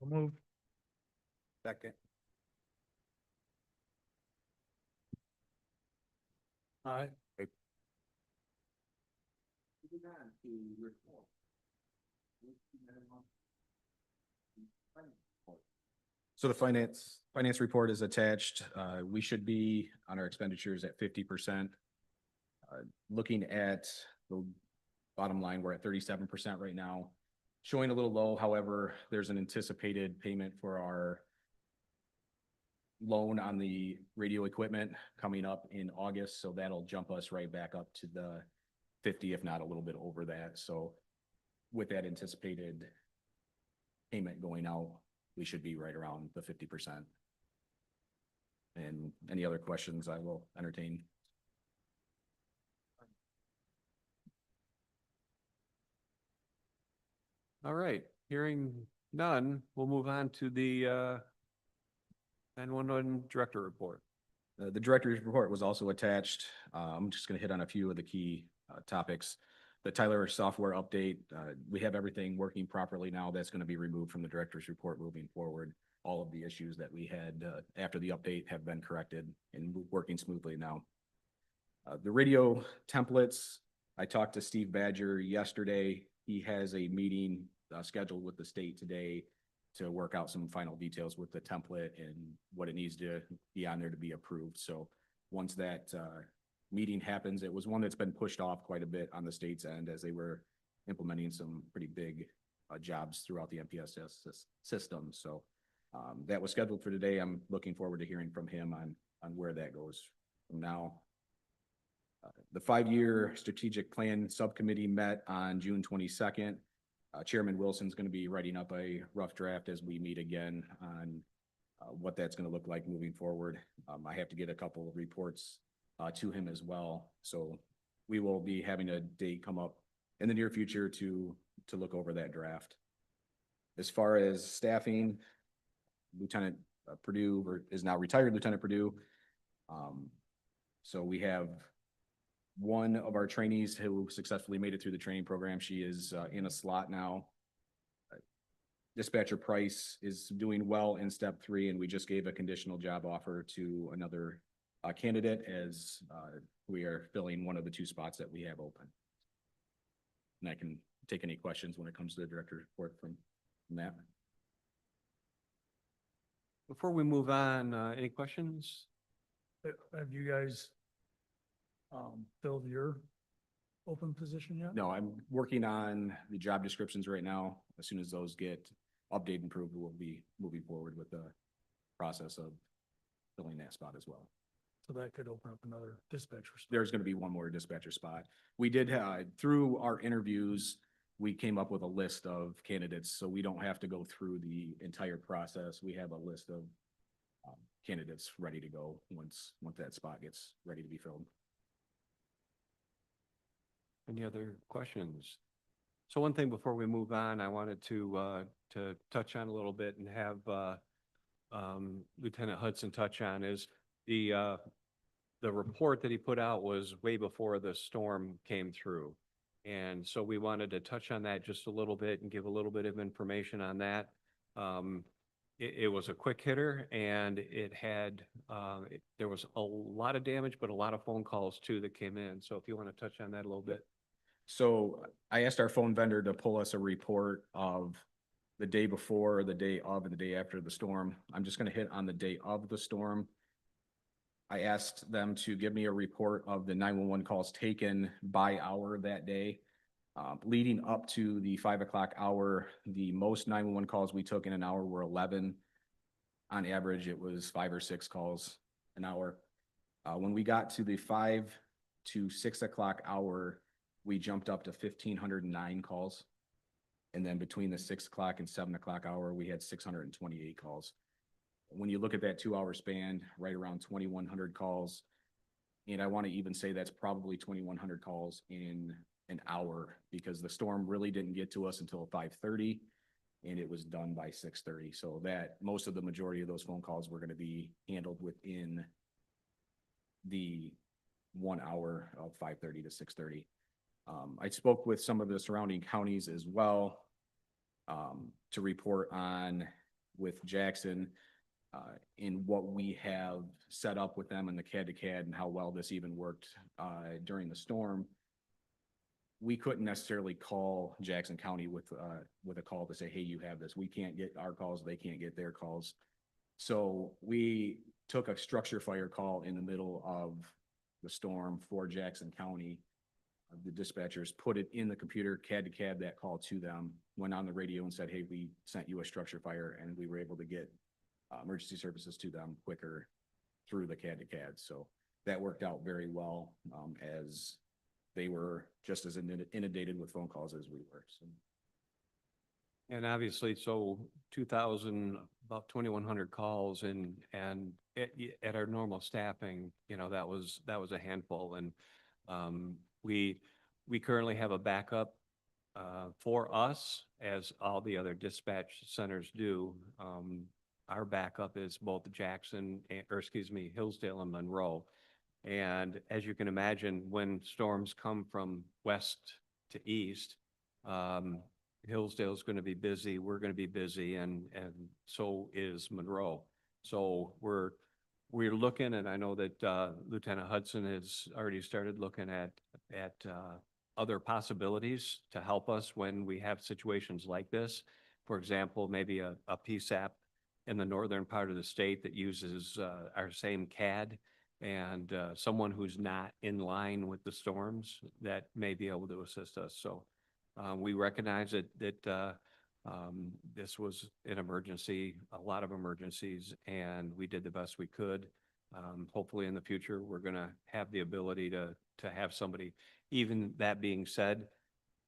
Move. Second. Aye. So the finance report is attached. We should be on our expenditures at 50%. Looking at the bottom line, we're at 37% right now. Showing a little low, however, there's an anticipated payment for our loan on the radio equipment coming up in August, so that'll jump us right back up to the 50, if not a little bit over that. So with that anticipated payment going out, we should be right around the 50%. And any other questions I will entertain. All right, hearing none, we'll move on to the 911 Director Report. The director's report was also attached. I'm just going to hit on a few of the key topics. The Tyler software update, we have everything working properly now. That's going to be removed from the director's report moving forward. All of the issues that we had after the update have been corrected and working smoothly now. The radio templates, I talked to Steve Badger yesterday. He has a meeting scheduled with the state today to work out some final details with the template and what it needs to be on there to be approved. So once that meeting happens, it was one that's been pushed off quite a bit on the state's end as they were implementing some pretty big jobs throughout the MPSS system. So that was scheduled for today. I'm looking forward to hearing from him on where that goes from now. The 5-year strategic plan subcommittee met on June 22nd. Chairman Wilson's going to be writing up a rough draft as we meet again on what that's going to look like moving forward. I have to get a couple of reports to him as well. So we will be having a date come up in the near future to look over that draft. As far as staffing, Lieutenant Purdue is now retired Lieutenant Purdue. So we have one of our trainees who successfully made it through the training program. She is in a slot now. Dispatcher Price is doing well in step 3, and we just gave a conditional job offer to another candidate as we are filling one of the 2 spots that we have open. And I can take any questions when it comes to the director's report from that. Before we move on, any questions? Have you guys filled your open position yet? No, I'm working on the job descriptions right now. As soon as those get updated and approved, we'll be moving forward with the process of filling that spot as well. So that could open up another dispatcher spot. There's going to be one more dispatcher spot. We did through our interviews, we came up with a list of candidates, so we don't have to go through the entire process. We have a list of candidates ready to go once that spot gets ready to be filled. Any other questions? So one thing before we move on, I wanted to touch on a little bit and have Lieutenant Hudson touch on is the report that he put out was way before the storm came through. And so we wanted to touch on that just a little bit and give a little bit of information on that. It was a quick hitter, and it had, there was a lot of damage, but a lot of phone calls too that came in. So if you want to touch on that a little bit. So I asked our phone vendor to pull us a report of the day before, the day of, and the day after the storm. I'm just going to hit on the day of the storm. I asked them to give me a report of the 911 calls taken by hour that day. Leading up to the 5 o'clock hour, the most 911 calls we took in an hour were 11. On average, it was 5 or 6 calls an hour. When we got to the 5 to 6 o'clock hour, we jumped up to 1,509 calls. And then between the 6 o'clock and 7 o'clock hour, we had 628 calls. When you look at that 2-hour span, right around 2,100 calls. And I want to even say that's probably 2,100 calls in an hour, because the storm really didn't get to us until 5:30 and it was done by 6:30. So that most of the majority of those phone calls were going to be handled within the 1 hour of 5:30 to 6:30. I spoke with some of the surrounding counties as well to report on with Jackson in what we have set up with them in the CAD to CAD and how well this even worked during the storm. We couldn't necessarily call Jackson County with a call to say, hey, you have this. We can't get our calls, they can't get their calls. So we took a structure fire call in the middle of the storm for Jackson County. The dispatchers put it in the computer, CAD to CAD that call to them, went on the radio and said, hey, we sent you a structure fire, and we were able to get emergency services to them quicker through the CAD to CAD. So that worked out very well, as they were just as inundated with phone calls as we were. So. And obviously, so 2,000, about 2,100 calls and at our normal staffing, you know, that was a handful. And we currently have a backup for us, as all the other dispatch centers do. Our backup is both Hillsdale and Monroe. And as you can imagine, when storms come from west to east, Hillsdale's going to be busy, we're going to be busy, and so is Monroe. So we're looking, and I know that Lieutenant Hudson has already started looking at other possibilities to help us when we have situations like this. For example, maybe a PSAP in the northern part of the state that uses our same CAD, and someone who's not in line with the storms that may be able to assist us. So we recognize that this was an emergency, a lot of emergencies, and we did the best we could. Hopefully in the future, we're going to have the ability to have somebody. Even that being said,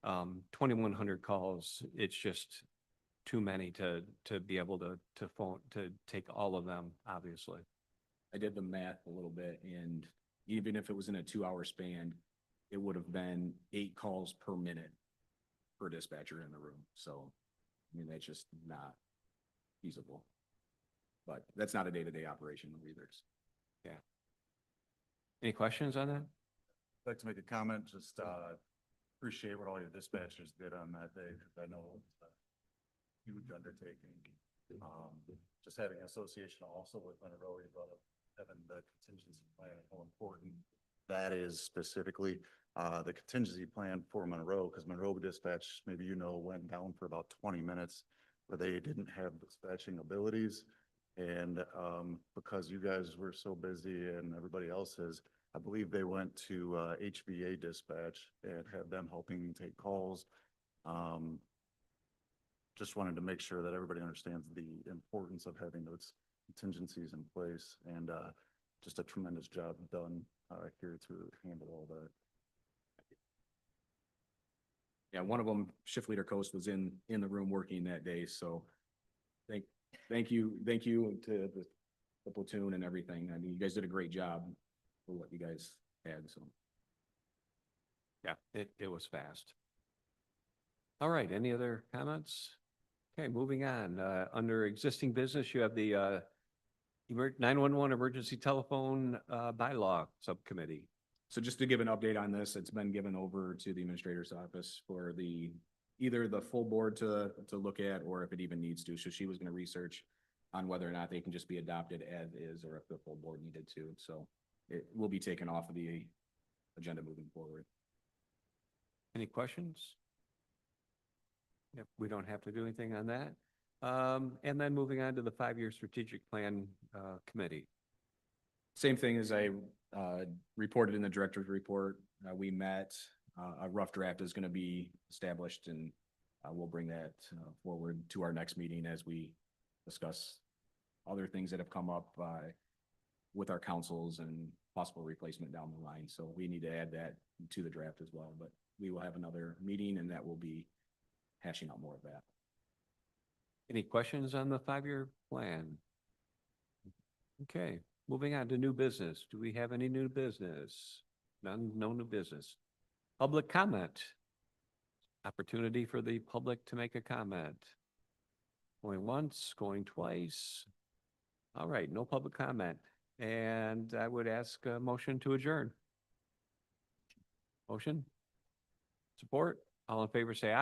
2,100 calls, it's just too many to be able to take all of them, obviously. I did the math a little bit, and even if it was in a 2-hour span, it would have been 8 calls per minute per dispatcher in the room. So, I mean, that's just not feasible. But that's not a day-to-day operation either. Yeah. Any questions on that? I'd like to make a comment, just appreciate what all your dispatchers did on that day, because I know it's a huge undertaking. Just having an association also with Monroe, you brought up having the contingency plan, how important that is specifically. The contingency plan for Monroe, because Monroe dispatch, maybe you know, went down for about 20 minutes where they didn't have dispatching abilities. And because you guys were so busy and everybody else is, I believe they went to HVA dispatch and had them helping take calls. Just wanted to make sure that everybody understands the importance of having those contingencies in place, and just a tremendous job done here to handle all that. Yeah, one of them, Shift Leader Coast, was in the room working that day. So thank you to the platoon and everything. I mean, you guys did a great job for what you guys had. So Yeah, it was fast. All right, any other comments? Okay, moving on. Under existing business, you have the 911 emergency telephone bylaw subcommittee. So just to give an update on this, it's been given over to the administrator's office for either the full board to look at, or if it even needs to. So she was going to research on whether or not they can just be adopted as is, or if the full board needed to. So it will be taken off of the agenda moving forward. Any questions? Yep, we don't have to do anything on that. And then moving on to the 5-year strategic plan committee. Same thing as I reported in the director's report. We met, a rough draft is going to be established, and we'll bring that forward to our next meeting as we discuss other things that have come up with our councils and possible replacement down the line. So we need to add that to the draft as well, but we will have another meeting, and that will be hashing out more of that. Any questions on the 5-year plan? Okay, moving on to new business. Do we have any new business? None, no new business. Public comment. Opportunity for the public to make a comment. Going once, going twice. All right, no public comment. And I would ask a motion to adjourn. Motion? Support? All in favor, say aye.